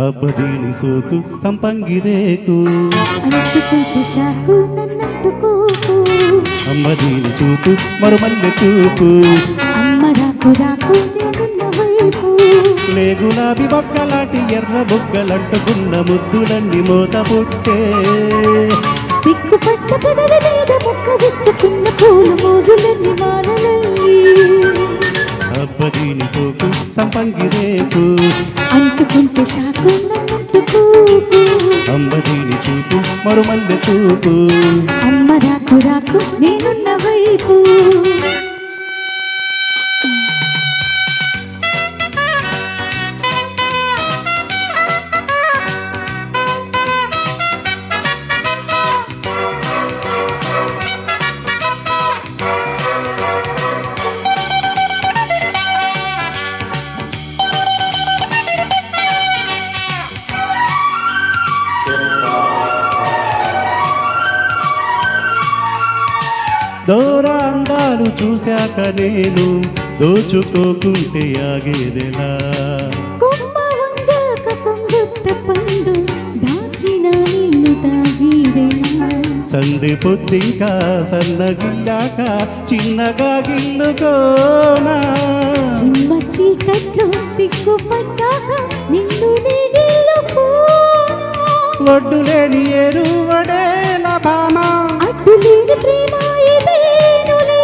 అబ్బదీని సోకు సంపంగిరేకు అంటుకుంటే షాకు నన్నంటుకోకు అమ్మదీని చూపు మరుమల్లె చూపు అమ్మ రాకు రాకు నేనున్న వైపు లే గులాబీ బొక్కలాంటి ఎర్ర బొగ్గలంటుకున్న ముద్దులన్నీ మోత పుట్టే సిగ్గుపట్ట పెదవి మీద మొక్క విచ్చుకున్న పూల మోజులన్నీ మానలల్లి అబ్బదీని సోకు సంపంగిరేకు అంటుకుంటే షాకు నన్నంటుకోకు అమ్మదీని చూపు మరుమల్లె చూపు అమ్మ రాకు రాకు నేనున్న వైపు దూరా అందాలు చూశాక నేను దోచుకోకుంటే ఆగేదెలా కొమ్మ వంగాక కొంగొత్త పండు దాచిన నిన్ను తాగేదెలా సంధి పొద్దింకా సన్నగిల్లాక చిన్నగా గిల్లుకోనా చిమ్మ చీకట్లో సిగ్గుపడ్డాక నిన్ను నీగిల్లుకోనా ఒడ్డు లేని ఎరువడేల భామ అడ్డులేని ప్రేమ ఇదేనులే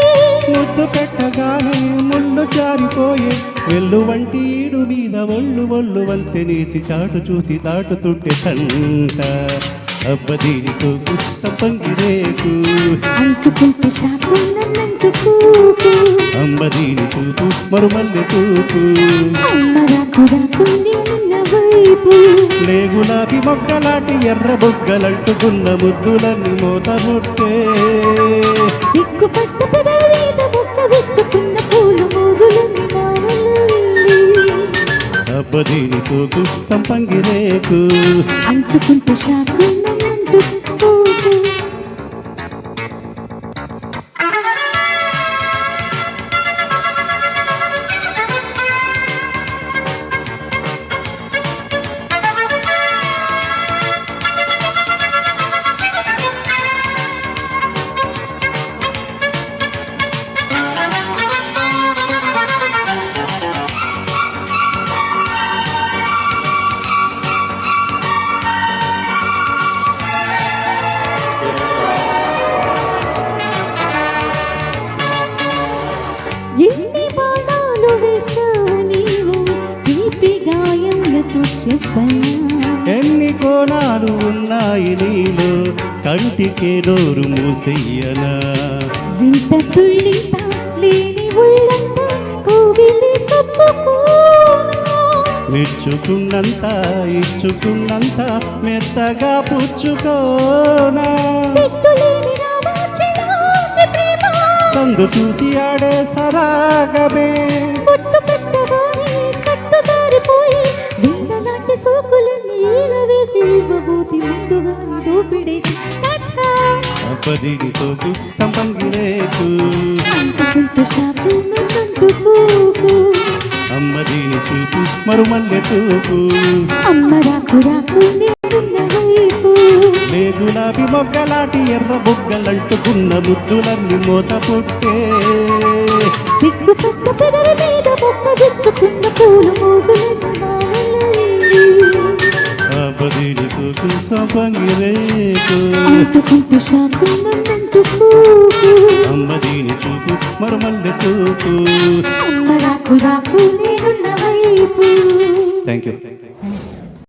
ముద్దు పెట్టగానే ముళ్ళు జారిపోయే వెళ్ళు వంటి ఈడు మీద ఒళ్ళు ఒళ్ళు వంతెనేసి చాటు చూసి దాటుతుంటే తంట అబ్బదీని సోకు సంపంగిరేకు అంటుకుంటే షాకు నన్నంటుకోకు అమ్మదీని చూపు మరుమల్లె చూపు అమ్మ రాకు రాకు నేనున్న వైపు లే గులాబీ మొక్కలాంటి ఎర్ర బొగ్గలంటుకున్న ముద్దులన్నీ మోత ముట్టే సిగ్గుపట్ట పెదవి మీద మొక్క విచ్చుకున్న పూల మోజులన్నీ మావలల్లి అబ్బదీని సోకు సంపంగిరేకు అంటుకుంటే షాకు నన్నంటుకోకు ఎన్ని బాణాలు వేసావు నీవు తీపి గాయములతో చెప్పనా ఎన్ని కోణాలు ఉన్నాయి నీలో కంటికే నోరు మూసెయ్యనా ఇంత తుళ్ళిత లేని ఉళ్ళంతా కోగిలి కప్పుకోనా మెచ్చుకున్నంత ఇచ్చుకున్నంత మెత్తగా పుచ్చుకోనా తిట్టులేని రామాచిలాకి ప్రేమ సందు చూసి ఆడే సరాగమే పొట్టు పెట్టగానే కట్టు జారిపోయి విన్నలాంటి సోకులన్నీ వేసి ఇవ్వబోతి ముందుగాని దోపిడేది టాటా. అబ్బదీని సోకు సంపంగిరేకు అంటుకుంటూ షాపు నన్నంటుకోకు అమ్మదీని చూపు మరుమల్లె చూపు అమ్మ రాకు రాకు నేనున్న వైపు లే గులాబీ మొగ్గలాంటి ఎర్ర బొగ్గలంటుకున్న ముద్దులన్నీ మోత పుట్టే సిగ్గుపట్ట పెదవి మీద మొక్క విచ్చుకున్న పూల మోజులన్నీ మావలల్లి అబ్బదీని సోకు సంపంగిరేకు అంటుకుంటూ షాకు నన్నంటుకోకు అమ్మదీని చూపు మరుమల్లె చూపు అమ్మ రాకు రాకు నేనున్న వైపు థ్యాంక్ యూ